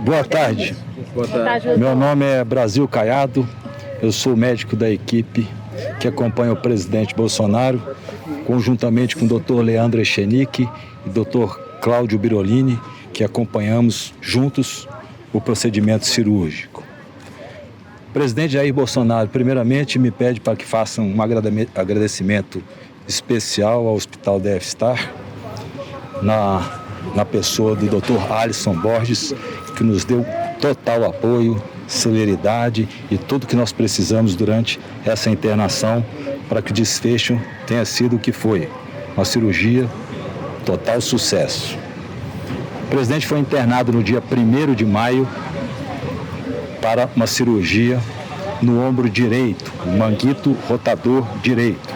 Boa tarde. Boa tarde. Meu nome é Brasil Caiado, eu sou médico da equipe que acompanha o presidente Bolsonaro, conjuntamente com o Dr. Leandro Echenique e Dr. Cláudio Birolini, que acompanhamos juntos o procedimento cirúrgico. O presidente Jair Bolsonaro, primeiramente, me pede para que façam um agradecimento especial ao Hospital DF-Star, na pessoa do Dr. Alisson Borges, que nos deu total apoio, celeridade e tudo que nós precisamos durante essa internação para que o desfecho tenha sido o que foi, uma cirurgia total sucesso. O presidente foi internado no dia 1º de maio para uma cirurgia no ombro direito, manguito rotador direito.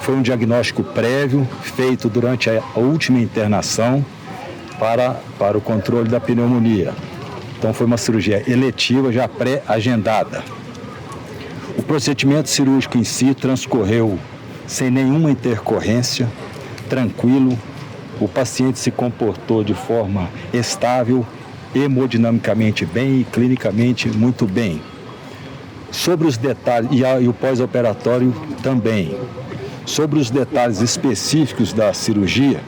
Foi um diagnóstico prévio feito durante a última internação para o controle da pneumonia. Então foi uma cirurgia eletiva já pré-agendada. O procedimento cirúrgico em si transcorreu sem nenhuma intercorrência, tranquilo. O paciente se comportou de forma estável, hemodinamicamente bem e clinicamente muito bem. Sobre os detalhes, e o pós-operatório também. Sobre os detalhes específicos da cirurgia,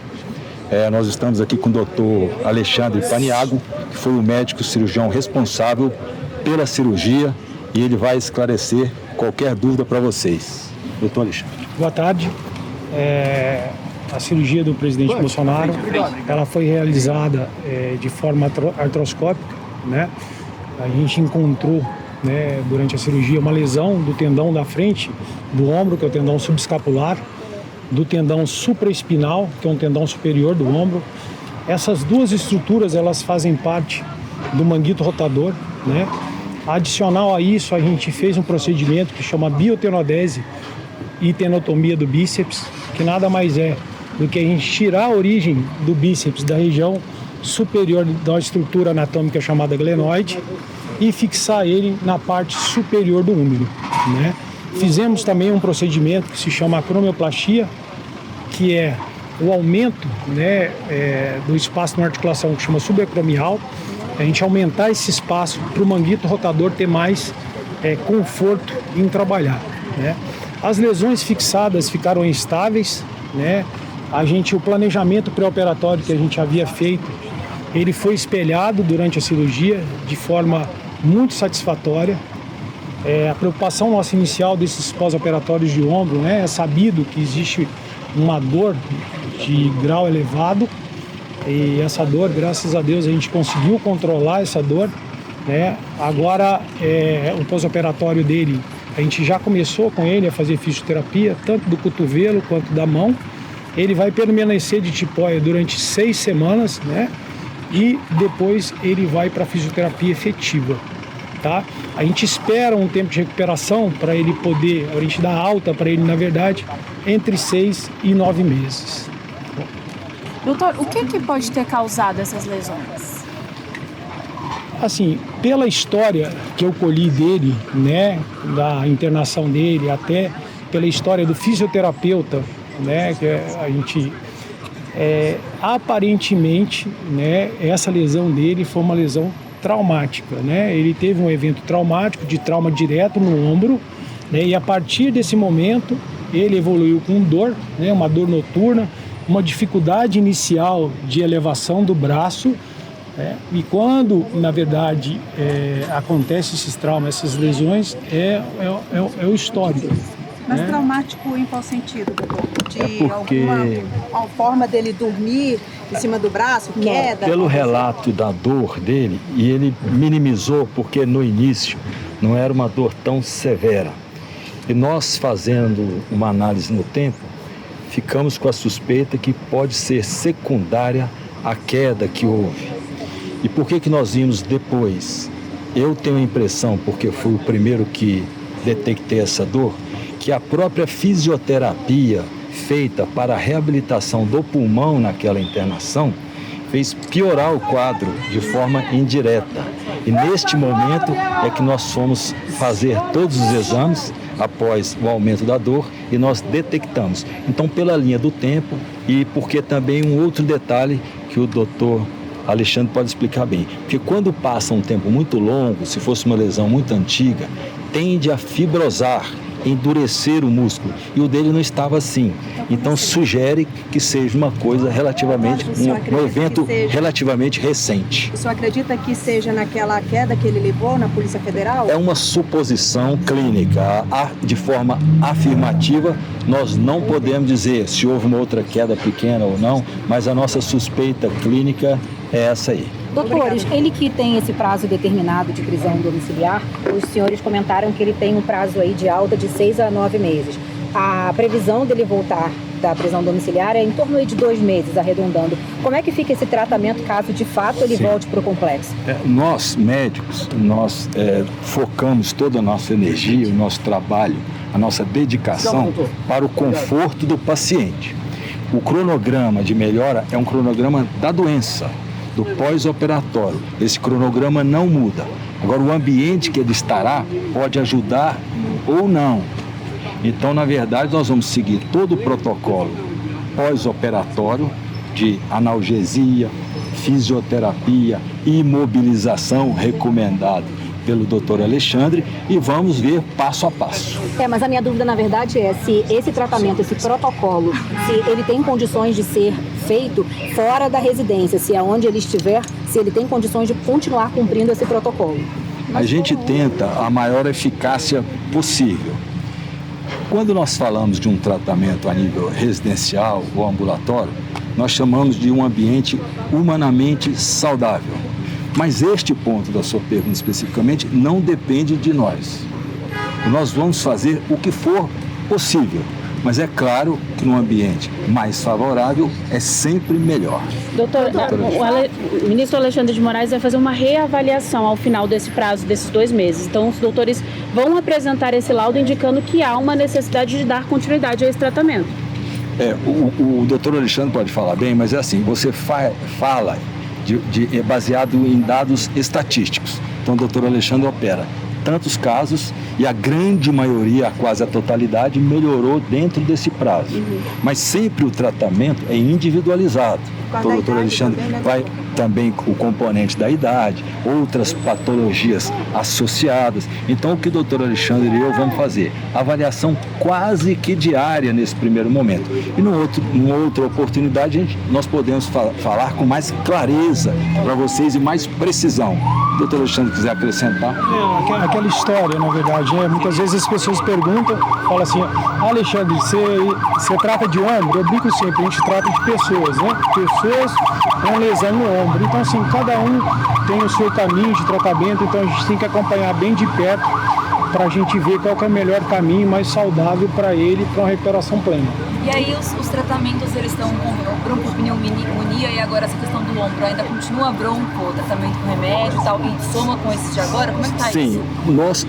nós estamos aqui com o Dr. Alexandre Paniago, que foi o médico cirurgião responsável pela cirurgia, e ele vai esclarecer qualquer dúvida para vocês. Dr. Alexandre. Boa tarde. A cirurgia do presidente Bolsonaro, ela foi realizada de forma artroscópica, né? A gente encontrou, né, durante a cirurgia uma lesão do tendão da frente do ombro, que é o tendão subescapular, do tendão supraespinal, que é um tendão superior do ombro. Essas duas estruturas, elas fazem parte do manguito rotador, né? Adicional a isso, a gente fez um procedimento que chama biotenodese e tenotomia do bíceps, que nada mais é do que a gente tirar a origem do bíceps da região superior da estrutura anatômica chamada glenoide e fixar ele na parte superior do úmero, né? Fizemos também um procedimento que se chama acromioplastia, que é o aumento, né, do espaço na articulação, que chama subacromial. A gente aumentar esse espaço para o manguito rotador ter mais conforto em trabalhar, né? As lesões fixadas ficaram instáveis, né? O planejamento pré-operatório que a gente havia feito, ele foi espelhado durante a cirurgia de forma muito satisfatória. A preocupação nossa inicial desses pós-operatórios de ombro, né, é sabido que existe uma dor de grau elevado, e essa dor, graças a Deus, a gente conseguiu controlar essa dor, né? Agora, o pós-operatório dele, a gente já começou com ele a fazer fisioterapia, tanto do cotovelo quanto da mão. Ele vai permanecer de tipóia durante 6 semanas, né? E depois ele vai para a fisioterapia efetiva, tá? A gente espera um tempo de recuperação para ele poder, a gente dá alta para ele, na verdade, entre 6 e 9 meses. Doutor, o que pode ter causado essas lesões? Assim, pela história que eu colhi dele, né, da internação dele, até pela história do fisioterapeuta, né, que a gente aparentemente, né, essa lesão dele foi uma lesão traumática, né? Ele teve um evento traumático de trauma direto no ombro, né, e a partir desse momento ele evoluiu com dor, né, uma dor noturna, uma dificuldade inicial de elevação do braço, né? E quando, na verdade, acontece esses traumas, essas lesões, é o histórico. Mas traumático em qual sentido, doutor? De porque... alguma forma dele dormir em cima do braço, queda? Pelo relato da dor dele, e ele minimizou porque no início não era uma dor tão severa. E nós, fazendo uma análise no tempo, ficamos com a suspeita que pode ser secundária à queda que houve. E por que nós vimos depois? Eu tenho a impressão, porque fui o primeiro que detectei essa dor, que a própria fisioterapia feita para a reabilitação do pulmão naquela internação fez piorar o quadro de forma indireta. E neste momento é que nós fomos fazer todos os exames após o aumento da dor e nós detectamos. Então, pela linha do tempo e porque também um outro detalhe que o doutor Alexandre pode explicar bem. Porque quando passa um tempo muito longo, se fosse uma lesão muito antiga, tende a fibrosar, endurecer o músculo. E o dele não estava assim. Então sugere que seja uma coisa relativamente, um evento relativamente recente. O senhor acredita que seja naquela queda que ele levou na Polícia Federal? É uma suposição clínica. De forma afirmativa, nós não podemos dizer se houve uma outra queda pequena ou não, mas a nossa suspeita clínica é essa aí. Doutores, ele que tem esse prazo determinado de prisão domiciliar, os senhores comentaram que ele tem um prazo aí de alta de 6 a 9 meses. A previsão dele voltar da prisão domiciliar é em torno aí de 2 meses, arredondando. Como é que fica esse tratamento caso de fato ele volte para o complexo? Nós, médicos, focamos toda a nossa energia, o nosso trabalho, a nossa dedicação para o conforto do paciente. O cronograma de melhora é um cronograma da doença, do pós-operatório. Esse cronograma não muda. Agora, o ambiente que ele estará pode ajudar ou não. Então, na verdade, nós vamos seguir todo o protocolo pós-operatório de analgesia, fisioterapia, imobilização recomendado pelo Dr. Alexandre e vamos ver passo a passo. Mas a minha dúvida, na verdade, é se esse tratamento, esse protocolo, se ele tem condições de ser feito fora da residência, se aonde ele estiver, se ele tem condições de continuar cumprindo esse protocolo. A gente tenta a maior eficácia possível. Quando nós falamos de um tratamento a nível residencial ou ambulatório, nós chamamos de um ambiente humanamente saudável. Mas este ponto da sua pergunta especificamente não depende de nós. Nós vamos fazer o que for possível, mas é claro que num ambiente mais favorável é sempre melhor. Doutor, o ministro Alexandre de Moraes vai fazer uma reavaliação ao final desse prazo, desses 2 meses. Então, os doutores vão apresentar esse laudo indicando que há uma necessidade de dar continuidade a esse tratamento. O doutor Alexandre pode falar bem, mas é assim, você fala baseado em dados estatísticos. Então, o doutor Alexandre opera tantos casos e a grande maioria, quase a totalidade, melhorou dentro desse prazo. Mas sempre o tratamento é individualizado. Então, o doutor Alexandre vai também com o componente da idade, outras patologias associadas. Então, o que o doutor Alexandre e eu vamos fazer? Avaliação quase que diária nesse primeiro momento. E numa outra oportunidade, nós podemos falar com mais clareza para vocês e mais precisão. O doutor Alexandre quiser acrescentar? Aquela história, na verdade, muitas vezes as pessoas perguntam, falam assim, Alexandre, você trata de ombro? Eu brinco sempre, a gente trata de pessoas, né? Pessoas com lesão no ombro. Então, assim, cada um tem o seu caminho de tratamento, então a gente tem que acompanhar bem de perto para a gente ver qual que é o melhor caminho mais saudável para ele, para uma recuperação plena. E aí os tratamentos, eles estão com broncopneumonia e agora essa questão do ombro, ainda continua bronco, tratamento com remédio e tal, e soma com esses de agora? Como é que tá isso? Sim,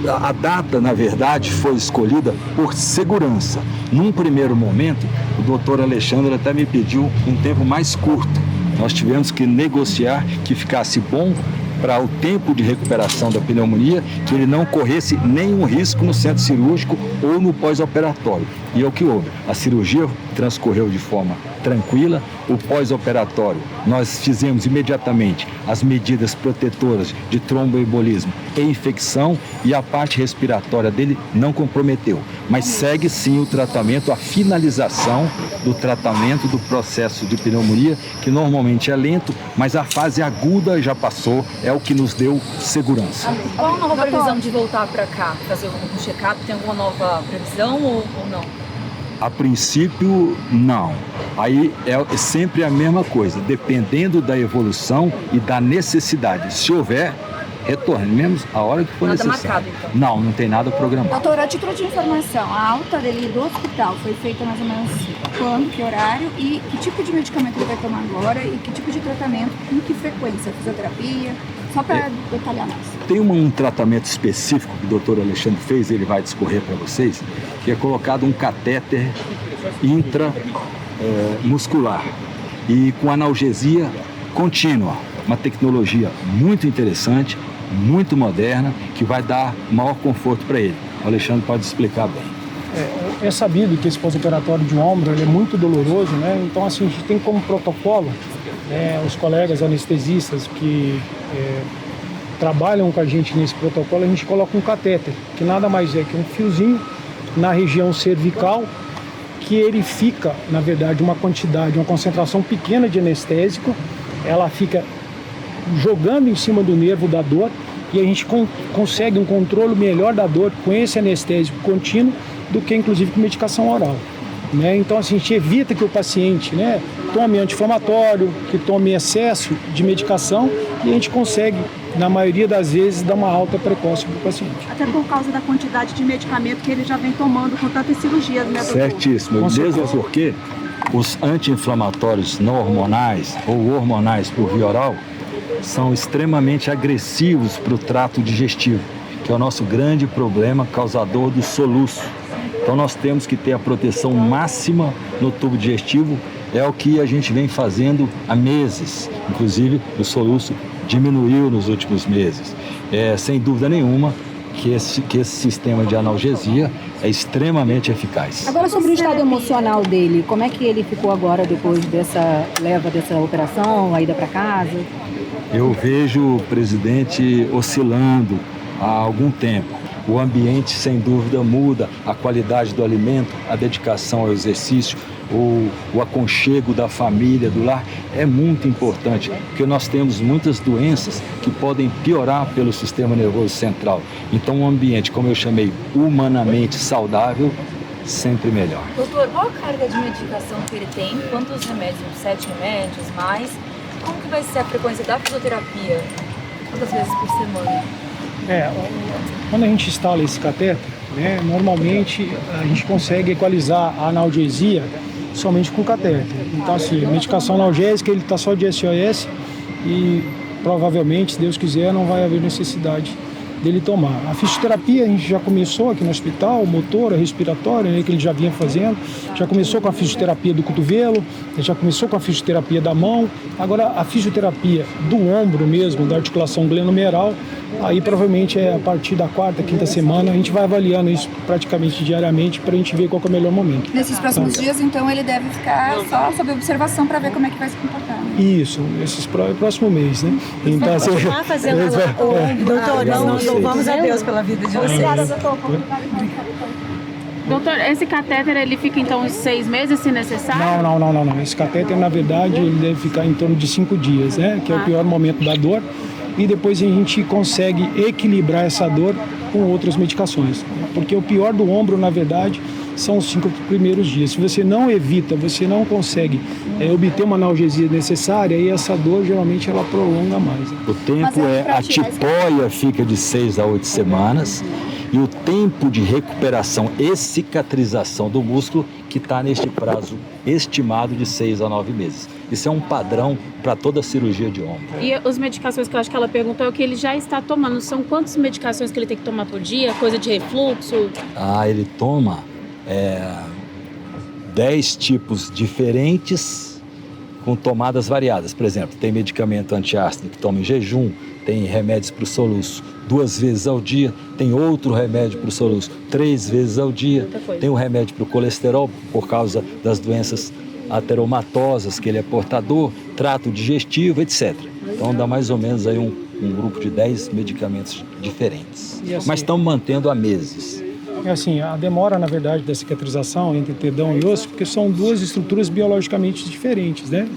a data, na verdade, foi escolhida por segurança. Num primeiro momento, o doutor Alexandre até me pediu um tempo mais curto. Nós tivemos que negociar que ficasse bom para o tempo de recuperação da pneumonia, que ele não corresse nenhum risco no centro cirúrgico ou no pós-operatório. E é o que houve. A cirurgia transcorreu de forma tranquila. O pós-operatório, nós fizemos imediatamente as medidas protetoras de tromboembolismo e infecção e a parte respiratória dele não comprometeu. Mas segue sim o tratamento, a finalização do tratamento do processo de pneumonia, que normalmente é lento, mas a fase aguda já passou, é o que nos deu segurança. Qual a nova previsão de voltar para cá? Fazer um check-up? Tem alguma nova previsão ou não? A princípio, não. Aí é sempre a mesma coisa, dependendo da evolução e da necessidade. Se houver, retorne, mesmo a hora que for necessário. Nada marcado, então? Não tem nada programado. Doutor, a título de informação, a alta dele do hospital foi feita mais ou menos quando, que horário e que tipo de medicamento ele vai tomar agora e que tipo de tratamento, com que frequência, fisioterapia, só para detalhar mais. Tem um tratamento específico que o doutor Alexandre fez, ele vai discorrer para vocês, que é colocado um catéter intramuscular e com analgesia contínua, uma tecnologia muito interessante, muito moderna, que vai dar maior conforto para ele. O Alexandre pode explicar bem. É sabido que esse pós-operatório de ombro ele é muito doloroso, né? Então, assim, a gente tem como protocolo, os colegas anestesistas que trabalham com a gente nesse protocolo, a gente coloca um catéter, que nada mais é que um fiozinho na região cervical, que ele fica, na verdade, uma concentração pequena de anestésico, ela fica jogando em cima do nervo da dor e a gente consegue um controle melhor da dor com esse anestésico contínuo do que, inclusive, com medicação oral. Né? Então, assim, a gente evita que o paciente, né, tome anti-inflamatório, que tome excesso de medicação e a gente consegue, na maioria das vezes, dar uma alta precoce para o paciente. Até por causa da quantidade de medicamento que ele já vem tomando com tantas cirurgias, né, doutor? Certíssimo. Mesmo porque os anti-inflamatórios não hormonais ou hormonais por via oral são extremamente agressivos para o trato digestivo, que é o nosso grande problema causador do soluço. Então nós temos que ter a proteção máxima no tubo digestivo, é o que a gente vem fazendo há meses. Inclusive o soluço diminuiu nos últimos meses. Sem dúvida nenhuma que esse sistema de analgesia é extremamente eficaz. Agora sobre o estado emocional dele, como é que ele ficou agora depois dessa operação, a ida para casa? Eu vejo o presidente oscilando há algum tempo. O ambiente, sem dúvida, muda, a qualidade do alimento, a dedicação ao exercício, o aconchego da família, do lar, é muito importante, porque nós temos muitas doenças que podem piorar pelo sistema nervoso central. Então, um ambiente, como eu chamei, humanamente saudável, sempre melhor. Doutor, qual a carga de medicação que ele tem? Quantos remédios? 7 remédios, mais? Como que vai ser a frequência da fisioterapia? Quantas vezes por semana? Quando a gente instala esse catéter, né, normalmente a gente consegue equalizar a analgesia somente com catéter. Então, assim, medicação analgésica, ele está só de SOS e provavelmente, se Deus quiser, não vai haver necessidade dele tomar. A fisioterapia a gente já começou aqui no hospital, motora, respiratória, né, que ele já vinha fazendo. Já começou com a fisioterapia do cotovelo, já começou com a fisioterapia da mão. Agora a fisioterapia do ombro mesmo, da articulação glenomeral, aí provavelmente a partir da 4ª, 5ª semana, a gente vai avaliando isso praticamente diariamente para a gente ver qual que é o melhor momento. Nesses próximos dias, então, ele deve ficar só sob observação para ver como é que vai se comportar. Né? Isso, próximo mês, né? Então, assim, Doutor, nós louvamos a Deus pela vida de vocês. Doutor, esse catéter ele fica então uns 6 meses se necessário? Não. Esse catéter, na verdade, ele deve ficar em torno de 5 dias, né? Que é o pior momento da dor. E depois a gente consegue equilibrar essa dor com outras medicações. Porque o pior do ombro, na verdade, são os 5 primeiros dias. Se você não evita, você não consegue obter uma analgesia necessária, e essa dor geralmente ela prolonga mais. O tempo a tipóia fica de 6 a 8 semanas e o tempo de recuperação e cicatrização do músculo que está neste prazo estimado de 6 a 9 meses. Isso é um padrão para toda a cirurgia de ombro. E as medicações que eu acho que ela perguntou é o que ele já está tomando. São quantas medicações que ele tem que tomar por dia? Coisa de refluxo? Ele toma 10 tipos diferentes com tomadas variadas. Por exemplo, tem medicamento antiácido que toma em jejum, tem remédios para o soluço 2 vezes ao dia, tem outro remédio para o soluço 3 vezes ao dia, tem um remédio para o colesterol por causa das doenças ateromatosas que ele é portador, trato digestivo, etc. Então dá mais ou menos aí um grupo de 10 medicamentos diferentes. Assim, mas estão mantendo há meses. Assim, a demora, na verdade, da cicatrização entre tendão e osso, porque são 2 estruturas biologicamente diferentes, né?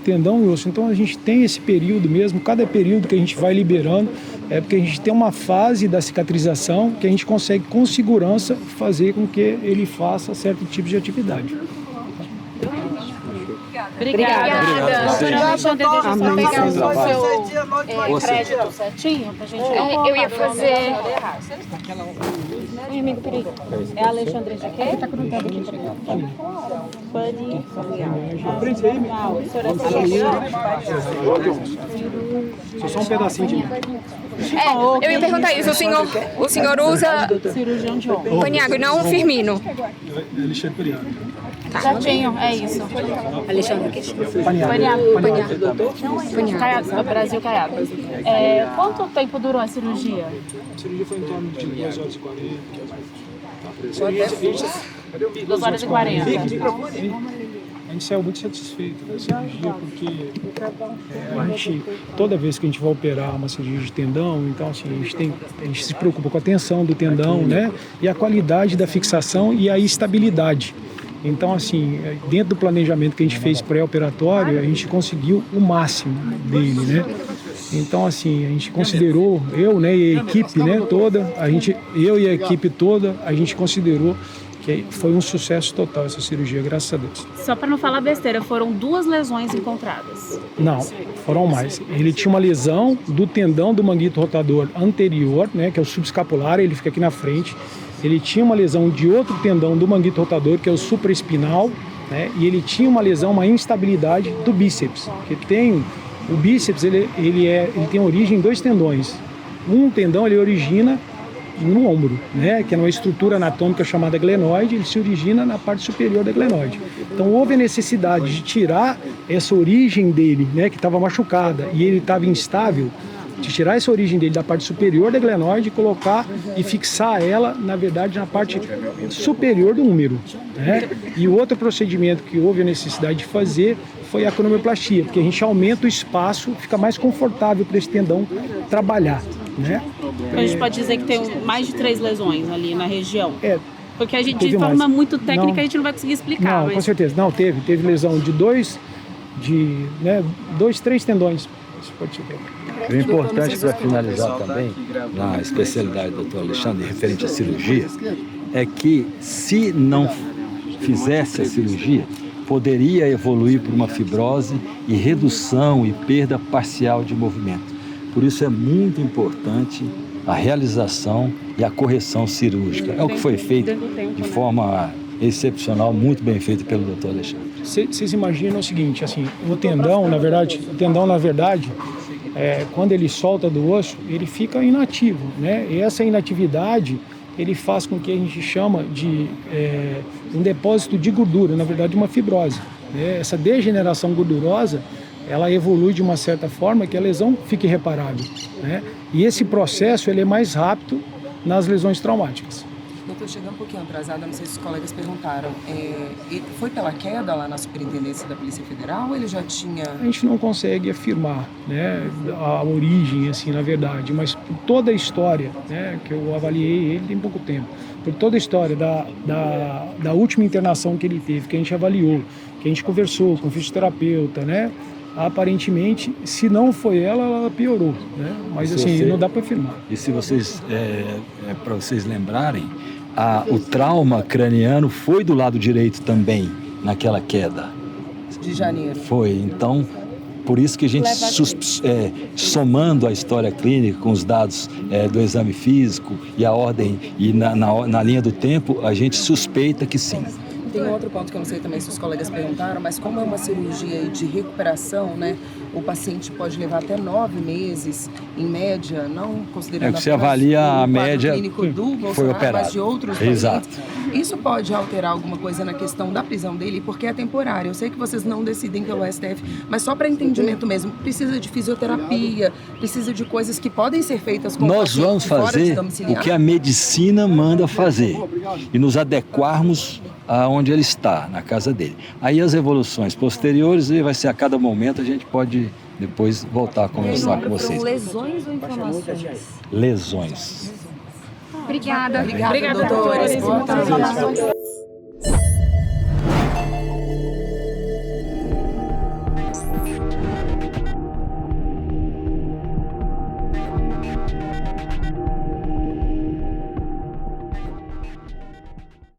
Tendão e osso. Então a gente tem esse período mesmo, cada período que a gente vai liberando, porque a gente tem uma fase da cicatrização que a gente consegue com segurança fazer com que ele faça certo tipo de atividade. Obrigada. Doutora Alexandre, deixa eu só pegar o seu crédito certinho pra gente ver. Eu ia fazer... Oi, amigo, peraí. É a Alexandre Jaquet? Tá grudado aqui, peraí. Pode. Só um pedacinho de mim. Eu ia perguntar isso. O senhor usa Cirurgião de ombro. Paniagua e não Firmino? Alexandre Paniagua. Certinho, é isso. Alexandre, Paniagua. Brasil Caiado. Quanto tempo durou a cirurgia? A cirurgia foi em torno de 2 horas e 40. 2 horas e 40. A gente saiu muito satisfeito da cirurgia, porque a gente, toda vez que a gente vai operar uma cirurgia de tendão, então assim, a gente se preocupa com a tensão do tendão, né? E a qualidade da fixação e a estabilidade. Então, assim, dentro do planejamento que a gente fez pré-operatório, a gente conseguiu o máximo dele, né? Então, assim, a gente considerou, eu, né, e a equipe, né, toda, eu e a equipe toda, a gente considerou que foi um sucesso total essa cirurgia, graças a Deus. Só para não falar besteira, foram 2 lesões encontradas. Não, foram mais. Ele tinha uma lesão do tendão do manguito rotador anterior, né, que é o subescapular, ele fica aqui na frente. Ele tinha uma lesão de outro tendão do manguito rotador, que é o supraespinal, né, e ele tinha uma lesão, uma instabilidade do bíceps, que tem o bíceps, ele tem origem em 2 tendões. Um tendão ele origina no ombro, né, que é uma estrutura anatômica chamada glenoide, ele se origina na parte superior da glenoide. Então houve a necessidade de tirar essa origem dele, né, que estava machucada e ele estava instável, de tirar essa origem dele da parte superior da glenoide e colocar e fixar ela, na verdade, na parte superior do húmero, né? E o outro procedimento que houve a necessidade de fazer foi a cromioplastia, porque a gente aumenta o espaço, fica mais confortável para esse tendão trabalhar, né? Então a gente pode dizer que tem mais de 3 lesões ali na região. Porque a gente, de teve forma mais. muito técnica, Não. a gente não vai conseguir explicar. Não, mas... com certeza. Não, teve lesão de 3 tendões. Isso pode ser. O importante para finalizar também, na especialidade do Dr. Alexandre, referente à cirurgia, é que se não fizesse a cirurgia, poderia evoluir para uma fibrose e redução e perda parcial de movimento. Por isso é muito importante a realização e a correção cirúrgica. É o que foi feito de forma excepcional, muito bem feito pelo Dr. Alexandre. Vocês imaginam o seguinte, assim, o tendão, na verdade, quando ele solta do osso, ele fica inativo, né? E essa inatividade, ele faz com que a gente chama de um depósito de gordura, na verdade, uma fibrose, né? Essa degeneração gordurosa, ela evolui de uma certa forma que a lesão fique irreparável, né? E esse processo, ele é mais rápido nas lesões traumáticas. Doutor, chegando um pouquinho atrasada, não sei se os colegas perguntaram, foi pela queda lá na Superintendência da Polícia Federal ou ele já tinha... A gente não consegue afirmar, né, a origem, assim, na verdade, mas por toda a história, né, que eu avaliei ele tem pouco tempo, por toda a história da última internação que ele teve, que a gente avaliou, que a gente conversou com o fisioterapeuta, né, aparentemente, se não foi ela piorou, né? Mas assim, não dá para afirmar. E se vocês, para vocês lembrarem, o trauma craniano foi do lado direito também, naquela queda. De janeiro. Foi, então, por isso que a gente, somando a história clínica com os dados do exame físico e a ordem, e na linha do tempo, a gente suspeita que sim. Tem outro ponto que eu não sei também se os colegas perguntaram, mas como é uma cirurgia de recuperação, né? O paciente pode levar até 9 meses, em média, não considerando você avalia a média clínico do Bolsonaro, foi operado. mas de outros Exato. pacientes. Isso pode alterar alguma coisa na questão da prisão dele, porque é temporária. Eu sei que vocês não decidem pelo STF, mas só para entendimento mesmo, precisa de fisioterapia, precisa de coisas que podem ser feitas com Nós vamos fazer o que a medicina manda fazer e nos adequarmos aonde ele está, na casa dele. Aí as evoluções posteriores, vai ser a cada momento, a gente pode depois voltar a conversar com vocês. Foram lesões ou inflamações? Lesões. Obrigada. Obrigada, doutores. Boa tarde.